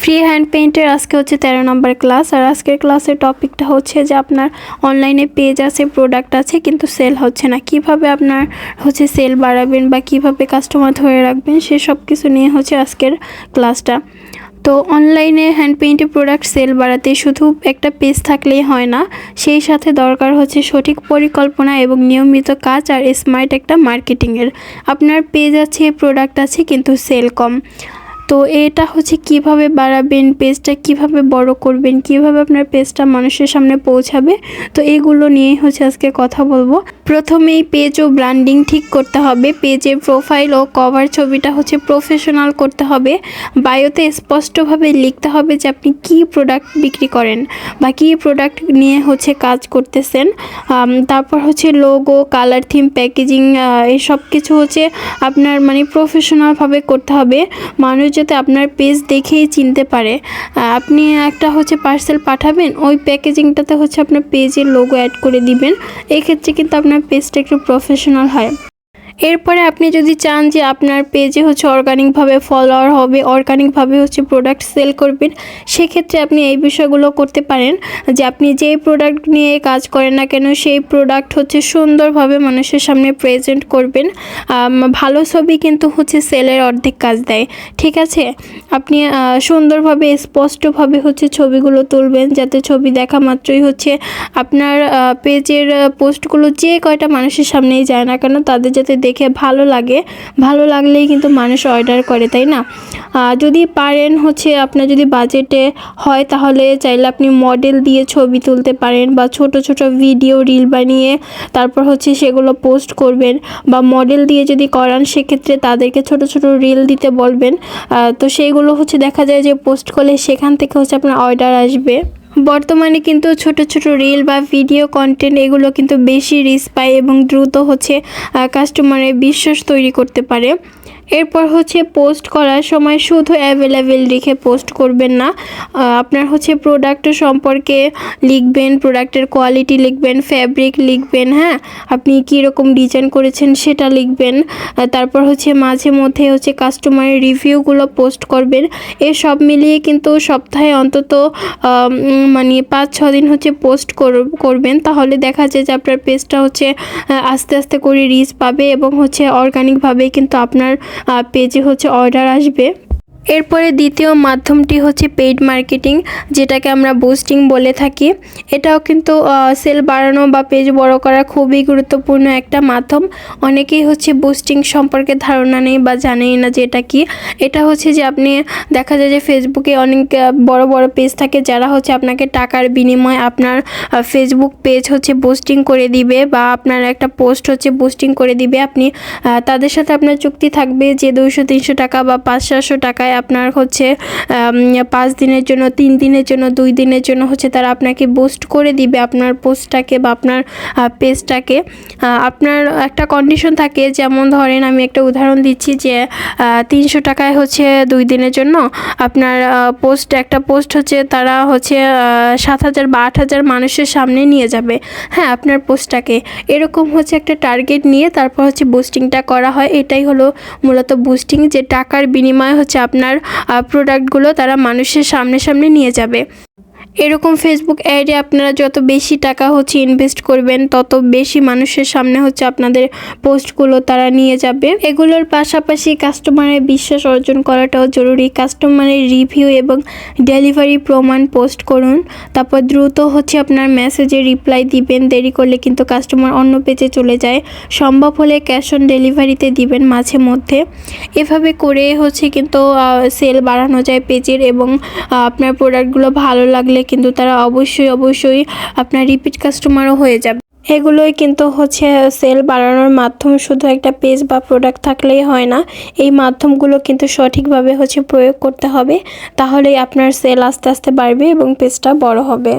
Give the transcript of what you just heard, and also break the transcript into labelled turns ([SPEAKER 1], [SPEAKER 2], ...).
[SPEAKER 1] Free hand পেইন্টের আজকে হচ্ছে 13 নম্বর class. আর আজকের ক্লাসের টপিকটা হচ্ছে যে আপনার অনলাইনে পেজ আছে, প্রোডাক্ট আছে কিন্তু সেল হচ্ছে না, কিভাবে আপনার হচ্ছে সেল বাড়াবেন বা কিভাবে কাস্টমার ধরে রাখবেন সেসব কিছু নিয়ে হচ্ছে আজকের ক্লাসটা। তো অনলাইনে হ্যান্ড পেইন্টের প্রোডাক্ট সেল বাড়াতে শুধু একটা পেজ থাকলেই হয় না, সেই সাথে দরকার হচ্ছে সঠিক পরিকল্পনা এবং নিয়মিত কাজ আর স্মার্ট একটা মার্কেটিংয়ের। আপনার পেজ আছে, প্রোডাক্ট আছে কিন্তু সেল কম, তো এটা হচ্ছে কিভাবে বাড়াবেন, পেজটা কিভাবে বড় করবেন, কিভাবে আপনার পেজটা মানুষের সামনে পৌঁছাবে, তো এগুলো নিয়েই হচ্ছে আজকে কথা বলবো। প্রথমেই পেজ ও ব্র্যান্ডিং ঠিক করতে হবে। পেজের প্রোফাইল ও কভার ছবিটা হচ্ছে প্রফেশনাল করতে হবে। বায়োতে স্পষ্টভাবে লিখতে হবে যে আপনি কী প্রোডাক্ট বিক্রি করেন বা কী প্রোডাক্ট নিয়ে হচ্ছে কাজ করতেছেন। তারপর হচ্ছে লোগো, কালার থিম, প্যাকেজিং, এসব কিছু হচ্ছে আপনার প্রফেশনালভাবে করতে হবে, মানুষ যাতে আপনার পেজ দেখেই চিনতে পারে। আপনি একটা হচ্ছে পার্সেল পাঠাবেন, ওই প্যাকেজিংটাতে হচ্ছে আপনার পেজের লোগো অ্যাড করে দিবেন, এক্ষেত্রে কিন্তু আপনার পেজটা একটু প্রফেশনাল হয়। এরপরে আপনি যদি চান যে আপনার পেজে হচ্ছে অর্গানিকভাবে ফলোয়ার হবে, অর্গানিকভাবে হচ্ছে প্রোডাক্ট সেল করবেন, সেক্ষেত্রে আপনি এই বিষয়গুলো করতে পারেন যে আপনি যেই প্রোডাক্ট নিয়ে কাজ করেন না কেন সেই প্রোডাক্ট হচ্ছে সুন্দরভাবে মানুষের সামনে প্রেজেন্ট করবেন। ভালো ছবি কিন্তু হচ্ছে সেলের অর্ধেক কাজ দেয়, ঠিক আছে? আপনি সুন্দরভাবে স্পষ্টভাবে হচ্ছে ছবিগুলো তুলবেন, যাতে ছবি দেখা মাত্রই হচ্ছে আপনার পেজের পোস্টগুলো যে কয়টা মানুষের সামনেই যায় না কেন তাদের যাতে দেখে ভালো লাগে, ভালো লাগলেই কিন্তু মানুষ অর্ডার করে, তাই না? যদি পারেন হচ্ছে আপনার যদি বাজেটে হয় তাহলে চাইলে আপনি মডেল দিয়ে ছবি তুলতে পারেন বা ছোট ছোট ভিডিও রিল বানিয়ে তারপর হচ্ছে সেগুলো পোস্ট করবেন, বা মডেল দিয়ে যদি করান সেক্ষেত্রে তাদেরকে ছোট ছোট রিল দিতে বলবেন। তো সেইগুলো হচ্ছে দেখা যায় যে পোস্ট করলে সেখান থেকে হচ্ছে আপনার অর্ডার আসবে। বর্তমানে কিন্তু ছোট ছোট রিল বা ভিডিও কন্টেন্ট এগুলো কিন্তু বেশি রিচ পায় এবং দ্রুত হচ্ছে কাস্টমারের বিশ্বাস তৈরি করতে পারে। এরপর হচ্ছে পোস্ট করার সময় শুধু অ্যাভেলেবেল রেখে পোস্ট করবেন না, আপনার হচ্ছে প্রোডাক্ট সম্পর্কে লিখবেন, প্রোডাক্টের কোয়ালিটি লিখবেন, ফ্যাব্রিক লিখবেন, হ্যাঁ আপনি কীরকম ডিজাইন করেছেন সেটা লিখবেন। তারপর হচ্ছে মাঝে মধ্যে হচ্ছে কাস্টমারের রিভিউগুলো পোস্ট করবেন। সব মিলিয়ে কিন্তু সপ্তাহে অন্তত 5-6 দিন হচ্ছে পোস্ট করবেন, তাহলে দেখা যায় যে আপনার পেজটা হচ্ছে আস্তে আস্তে করে রিচ পাবে এবং হচ্ছে অর্গানিকভাবে কিন্তু আপনার পেজে হচ্ছে অর্ডার আসবে। এরপরে দ্বিতীয় মাধ্যমটি হচ্ছে পেইড মার্কেটিং, যেটাকে আমরা বুস্টিং বলে থাকি। এটাও কিন্তু সেল বাড়ানো বা পেজ বড় করা খুবই গুরুত্বপূর্ণ একটা মাধ্যম। অনেকেই হচ্ছে বুস্টিং সম্পর্কে ধারণা নেই বা জানেই না যে এটা কি। এটা হচ্ছে যে আপনি দেখা যায় যে ফেসবুকে অনেক বড় বড় পেজ থাকে যারা হচ্ছে আপনাকে টাকার বিনিময়ে আপনার ফেসবুক পেজ হচ্ছে বুস্টিং করে দিবে বা আপনার একটা পোস্ট হচ্ছে বুস্টিং করে দিবে। আপনি তাদের সাথে আপনার চুক্তি থাকবে যে 200-300 টাকা বা 500-600 টাকায় আপনার হচ্ছে 5 দিনের জন্য, 3 দিনের জন্য, 2 দিনের জন্য হচ্ছে তারা আপনাকে বুস্ট করে দিবে আপনার পোস্টটাকে বা আপনার পেজটাকে। আপনার একটা কন্ডিশন থাকে, যেমন ধরেন আমি একটা উদাহরণ দিচ্ছি যে 300 টাকায় হচ্ছে 2 দিনের জন্য আপনার একটা পোস্ট হচ্ছে তারা হচ্ছে 7,000 বা 8,000 মানুষের সামনে নিয়ে যাবে, হ্যাঁ আপনার পোস্টটাকে। এরকম হচ্ছে একটা টার্গেট নিয়ে তারপর হচ্ছে বুস্টিংটা করা হয়। এটাই হলো মূলত বুস্টিং, যে টাকার বিনিময়ে হচ্ছে আপনার প্রোডাক্টগুলো তারা মানুষের সামনে নিয়ে যাবে। এরকম ফেসবুক অ্যাডে আপনারা যত বেশি টাকা হচ্ছে ইনভেস্ট করবেন তত বেশি মানুষের সামনে হচ্ছে আপনাদের পোস্টগুলো তারা নিয়ে যাবে। এগুলোর পাশাপাশি কাস্টমারের বিশ্বাস অর্জন করাটাও জরুরি। কাস্টমারের রিভিউ এবং ডেলিভারি প্রমাণ পোস্ট করুন, তারপর দ্রুত হচ্ছে আপনার মেসেজে রিপ্লাই দিবেন, দেরি করলে কিন্তু কাস্টমার অন্য পেজে চলে যায়। সম্ভব হলে ক্যাশ অন ডেলিভারিতে দিবেন মাঝে মধ্যে। এভাবে করে হচ্ছে কিন্তু সেল বাড়ানো যায় পেজের, এবং আপনার প্রোডাক্টগুলো ভালো লাগলে কিন্তু তারা অবশ্যই আপনার রিপিট কাস্টমারও হয়ে যাবে। এগুলোই কিন্তু হচ্ছে সেল বাড়ানোর মাধ্যম। শুধু একটা পেজ বা প্রোডাক্ট থাকলেই হয় না, এই মাধ্যমগুলো কিন্তু সঠিকভাবে হচ্ছে প্রয়োগ করতে হবে, তাহলেই আপনার সেল আস্তে আস্তে বাড়বে এবং পেজটা বড় হবে।